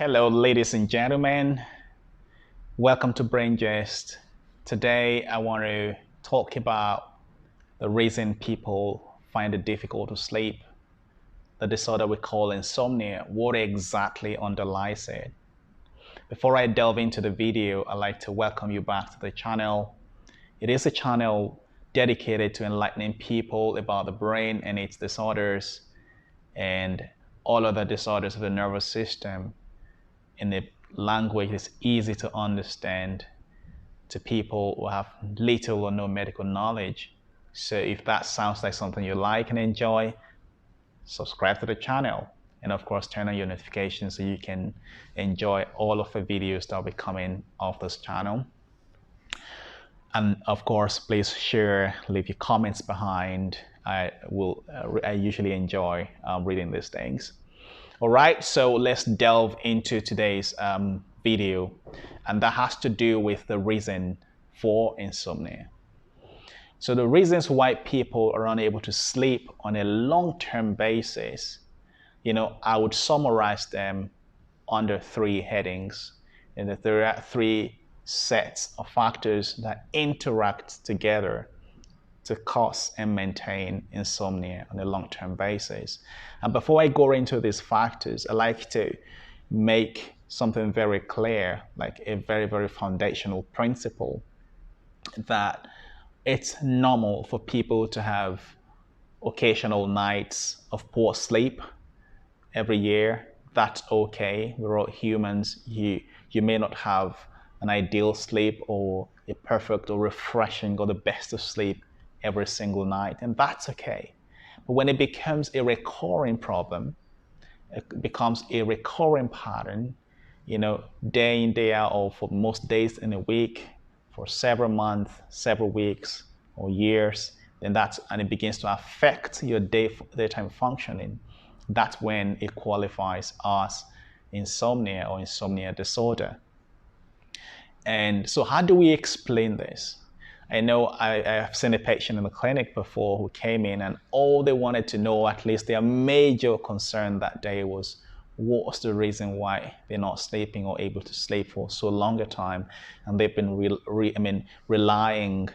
Hello, ladies and gentlemen. Welcome to Brain Gist. Today, I want to talk about the reason people find it difficult to sleep, the disorder we call insomnia, what exactly underlies it. Before I delve into the video, I'd like to welcome you back to the channel. It is a channel dedicated to enlightening people about the brain and its disorders and all other disorders of the nervous system in a language that's easy to understand to people who have little or no medical knowledge. So if that sounds like something you like and enjoy, subscribe to the channel. And of course, turn on your notifications so you can enjoy all of the videos that will be coming off this channel. And of course, please share, leave your comments behind. I usually enjoy reading these things. All right, so let's delve into today's video, and that has to do with the reason for insomnia. So the reasons why people are unable to sleep on a long-term basis, I would summarize them under three headings, and there are three sets of factors that interact together to cause and maintain insomnia on a long-term basis. And before I go into these factors, I like to make something very clear, like a very, very foundational principle, that it's normal for people to have occasional nights of poor sleep every year. That's okay. We're all humans. You may not have an ideal sleep or a perfect or refreshing or the best of sleep every single night, and that's okay. But when it becomes a recurring problem, it becomes a recurring pattern, day in, day out, or for most days in a week, for several months, several weeks, or years, then and it begins to affect your daytime functioning. That's when it qualifies as insomnia or insomnia disorder. And so how do we explain this? I know I have seen a patient in the clinic before who came in, and all they wanted to know, at least their major concern that day, was what's the reason why they're not sleeping or able to sleep for so long a time. And they've been relying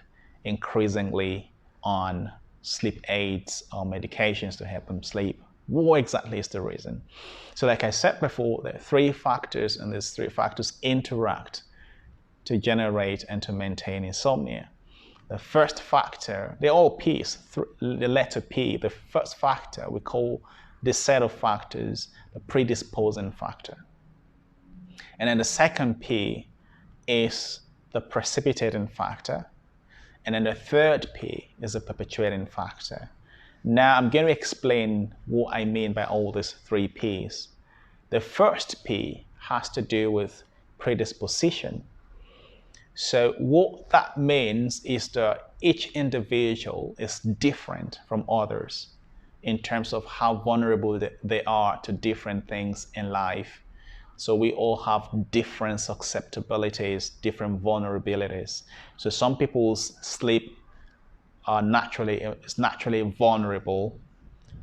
increasingly on sleep aids or medications to help them sleep. What exactly is the reason? So like I said before, there are three factors, and these three factors interact to generate and to maintain insomnia. The first factor, they're all P's, the letter P. The first factor, we call this set of factors the predisposing factor. And then the second P is the precipitating factor. And then the third P is the perpetuating factor. Now I'm going to explain what I mean by all these three P's. The first P has to do with predisposition. So what that means is that each individual is different from others in terms of how vulnerable they are to different things in life. So we all have different susceptibilities, different vulnerabilities. So some people's sleep is naturally vulnerable,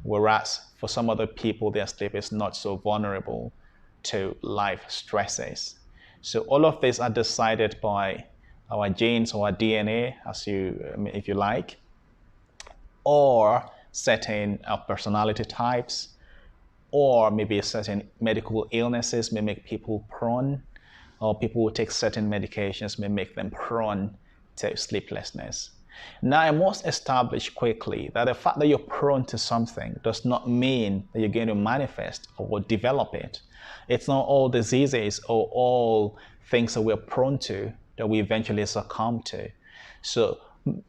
whereas for some other people, their sleep is not so vulnerable to life stresses. So all of these are decided by our genes or our DNA, if you like, or certain personality types, or maybe certain medical illnesses may make people prone, or people who take certain medications may make them prone to sleeplessness. Now, I must establish quickly that the fact that you're prone to something does not mean that you're going to manifest or develop it. It's not all diseases or all things that we're prone to that we eventually succumb to. So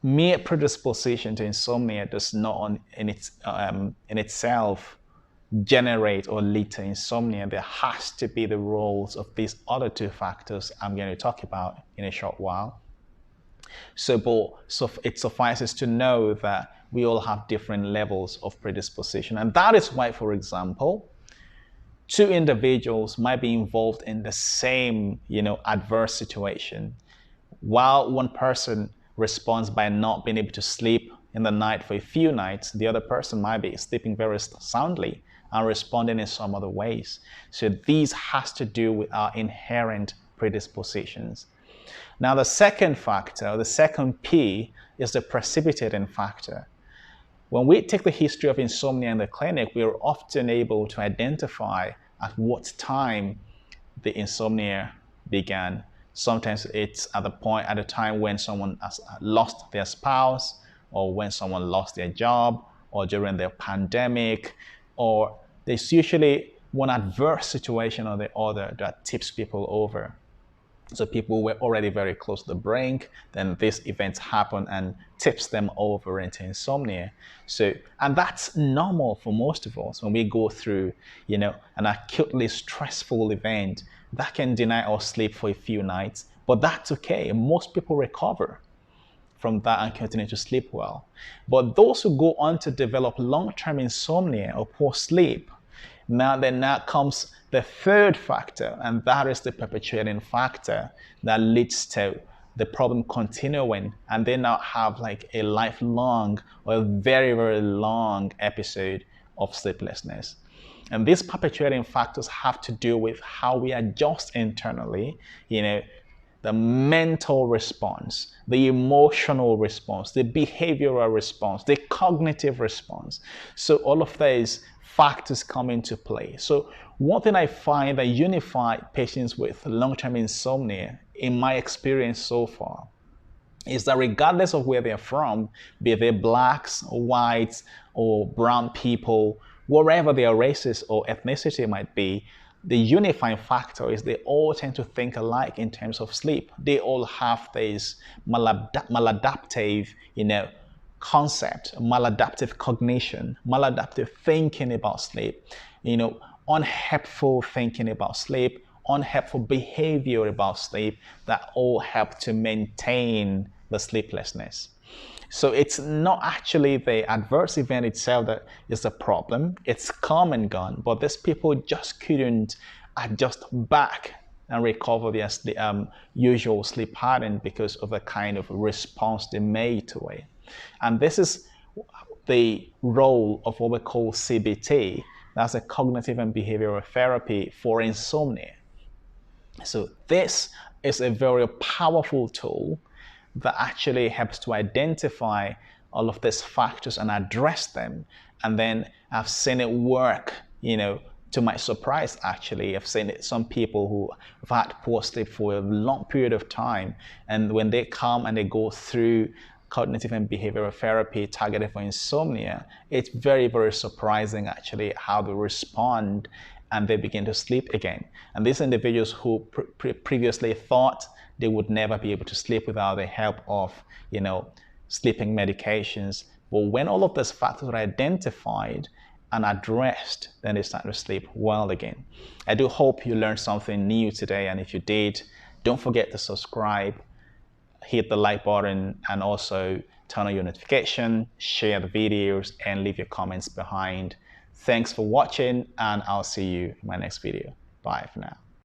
mere predisposition to insomnia does not in itself generate or lead to insomnia. There has to be the roles of these other two factors I'm going to talk about in a short while. So it suffices to know that we all have different levels of predisposition. And that is why, for example, two individuals might be involved in the same, adverse situation. While one person responds by not being able to sleep in the night for a few nights, the other person might be sleeping very soundly and responding in some other ways. So these has to do with our inherent predispositions. Now, the second factor, the second P, is the precipitating factor. When we take the history of insomnia in the clinic, we are often able to identify at what time the insomnia began. Sometimes it's at the time when someone has lost their spouse, or when someone lost their job, or during the pandemic, or there's usually one adverse situation or the other that tips people over. So people were already very close to the brink, then this event happen and tips them over into insomnia. So, and that's normal for most of us when we go through, an acutely stressful event that can deny us sleep for a few nights, but that's okay. Most people recover from that and continue to sleep well. But those who go on to develop long-term insomnia or poor sleep, now comes the third factor, and that is the perpetuating factor that leads to the problem continuing, and they now have like a lifelong or a very, very long episode of sleeplessness. And these perpetuating factors have to do with how we adjust internally, the mental response, the emotional response, the behavioral response, the cognitive response. So all of these factors come into play. So one thing I find that unify patients with long-term insomnia, in my experience so far, is that regardless of where they're from, be they blacks, whites, or brown people, wherever their races or ethnicity might be, the unifying factor is they all tend to think alike in terms of sleep. They all have this maladaptive, concept, maladaptive cognition, maladaptive thinking about sleep, unhelpful thinking about sleep, unhelpful behavior about sleep that all help to maintain the sleeplessness. So it's not actually the adverse event itself that is the problem. It's come and gone, but these people just couldn't adjust back and recover their usual sleep pattern because of the kind of response they made to it. And this is the role of what we call CBT. That's a cognitive and behavioral therapy for insomnia. So this is a very powerful tool that actually helps to identify all of these factors and address them. And then I've seen it work, to my surprise, actually. I've seen it, some people who have had poor sleep for a long period of time, and when they come and they go through cognitive and behavioral therapy targeted for insomnia, it's very, very surprising actually how they respond and they begin to sleep again. And these individuals who previously thought they would never be able to sleep without the help of, sleeping medications. But when all of these factors are identified and addressed, then they start to sleep well again. I do hope you learned something new today. And if you did, don't forget to subscribe, hit the like button, and also turn on your notification, share the videos, and leave your comments behind. Thanks for watching, and I'll see you in my next video. Bye for now.